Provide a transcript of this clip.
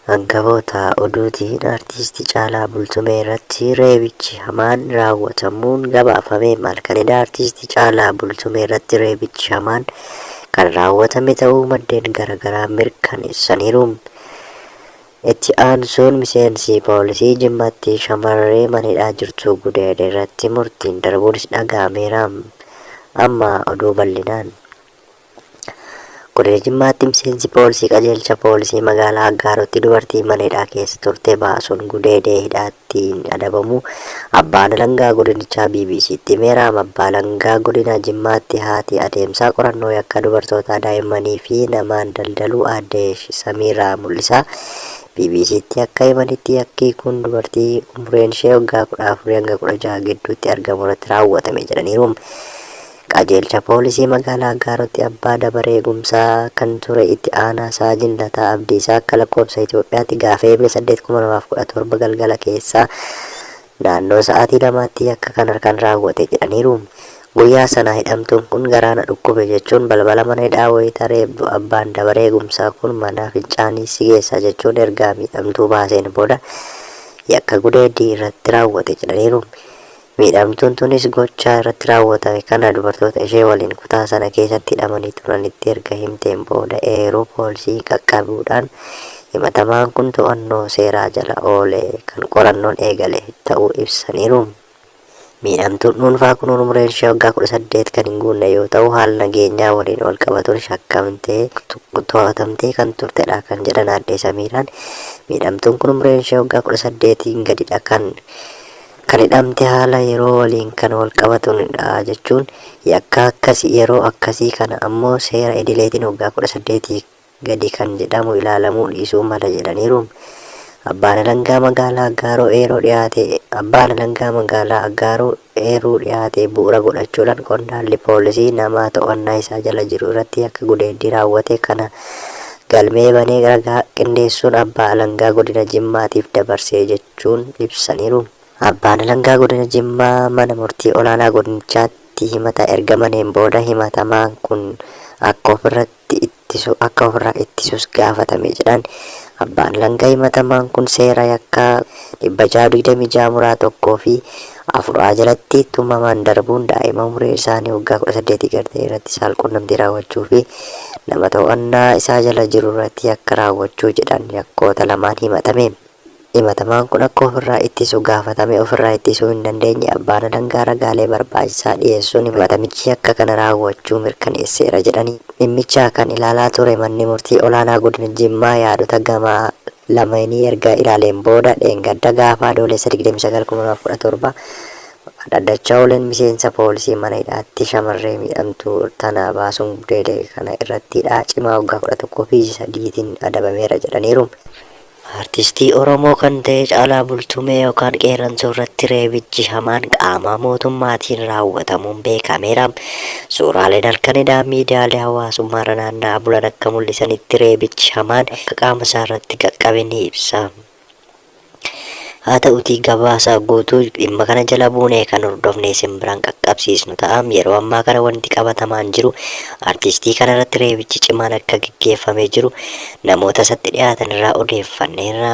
Hangafoota oduutiin artistii Caalaa Bultumee irratti reebichi hamaan raawwatamuun gabaafame. Malkanidha. Artistii Caalaa Bultumee irratti reebichi hamaan kan raawwatame ta'uu maddeen garaagaraa mirkaneessaniiru. Itti aansuun miseensi poolisii Jimmaatti shamarree manidhaa jirtu gudeede irratti murtiin darbuunis dhaga'ameera. Amma oduu bal'inaan. Godina Jimmaatti miseensi poolisii qajeelcha poolisii magaalaa Aggaarotti dubartii manidhaa keessa turte baasuun gudeedee hidhaattiin adabamu abbaan alangaa godinichaa BBC'tti himeera. Abbaan alangaa godina Jimmaatti haati adeemsaa qorannoo yakka dubartoota daa'immanii fi namaan daldaluu aadde Samiiraa Mul'isaa BBC'tti akka himanitti yakki kun dubartii umriin ishee waggaa 14 hanga 16 gidduutti argamu irratti raawwatame jedhaniiru. Qajeelcha poolisii magaalaa Aggaarotti abbaa dabaree eegumsaa kan ture itti aanaa Saajin Lataa Abdiisaa akka lakkoofsa Itoophiyaatti gaafa eebile 8/2017 galgala keessaa naannoo sa'aatii 2tti akka kan raawwate jedhaniiru. Guyyaa sana hidhamtuun kun garaana dhukkube jechuun balbala mana hidhaa wayita reebdu abbaan dabaree eegumsaa kun mana fincaanii si geessa jechuun ergaa miidhamtuu baaseen booda yakka gudeeddii irratti raawwate jedhaniiru. Miidhamtuun tunis gochaa irratti raawwatame kana dubartoota ishee waliin kutaa sana keessatti hidhamanii turanitti erga himteen booda eeruu poolisii qaqqabuudhaan himatamaan kun to'annoo seeraa jala oolee kan qorannoon eegale ta'uu ibsaniiru. Miidhamtuun dhuunfaa kun umriin ishee waggaa 18 kan hin guunne yoo ta'u haala nageenyaa waliin wal qabatuun shakkamtee to'atamtee kan turtedha kan jedhan aadde Samiiraan. Miidhamtuun kun umriin ishee waggaa 18 gadidha kan hidhamte haala yeroo waliin kan wal qabatudha jechuun yakka akkasii yeroo akkasii kana ammoo seera idileetiin waggaa 18 gadi kan jedhamu ilaalamuu dhiisuu mala jedhaniiru. Abbaan alangaa magaalaa Aggaaroo eeruu dhiyaate bu'uura godhachuudhaan qondaalli poolisii nama to'annaa isaa jala jiru irratti akka gudeeddii raawwate kana galmee banee ragaa qindeessuun abbaa alangaa godina Jimmaatiif dabarsee jechuun ibsaniiru. Abbaan alangaa godina Jimmaa mana murtii olaanaa godinichaatti himata ergamaneen booda himatamaan kun akka ofirraa ittisuus gaafatame jedhan. Abbaan alangaa himatamaan kun seera yakkaa 626 muraa 1 fi 4 jalatti tumaman darbuun daa'ima umurii isaanii waggaa 18 gartee irratti saalqunnamtii raawwachuu fi nama to'annaa isaa jala jiru irratti akka raawwachuu jedhan yakkoota lamaan himatame. Himatamaan kun akka ofirraa ittisu gaafatame ofirraa ittisuu hin dandeenye abbaan alangaa ragaalee barbaachisaa dhiyeessuun himatamichi akka kana raawwachuu mirkaneesseera jedhanii. Dhimmicha kan ilaalaa ture manni murtii olaanaa godina Jimmaa yaadota gamaa lameenii erga ilaaleen booda dheengadda gaafa adoolessa 29/2017 dhaddachaa ooleen miseensa poolisii mana hidhaatti shamarree miidhamtuu tana baasuun gudeede kana irratti hidhaa cimaa waggaa 11 fi 3tiin adabameera jedhaniiru. Artistii Oromoo kan ta'e Caalaa Bultumee yookaan Qeerransoo irratti reebichi hamaan qaama mootummaatiin raawwatamuun beekameera. Suuraaleen halkanidhaa miidiyaalee hawaasummaa irra naanna'aa bulan akka mul'isanitti reebichi hamaan akka qaama isaa irratti qaqqabe ni ibsa. Haa ta'utii gabaasa guutuu dhimma kana jala buunee kan hordofnee simbiraan qaqqabsiisnu ta'a. Yeroo ammaa kana wanti qabatamaan jiru artistii kana irratti reebichi cimaan akka gaggeeffamee jiru namoota isatti dhiyaatan irraa odeeffanneerra.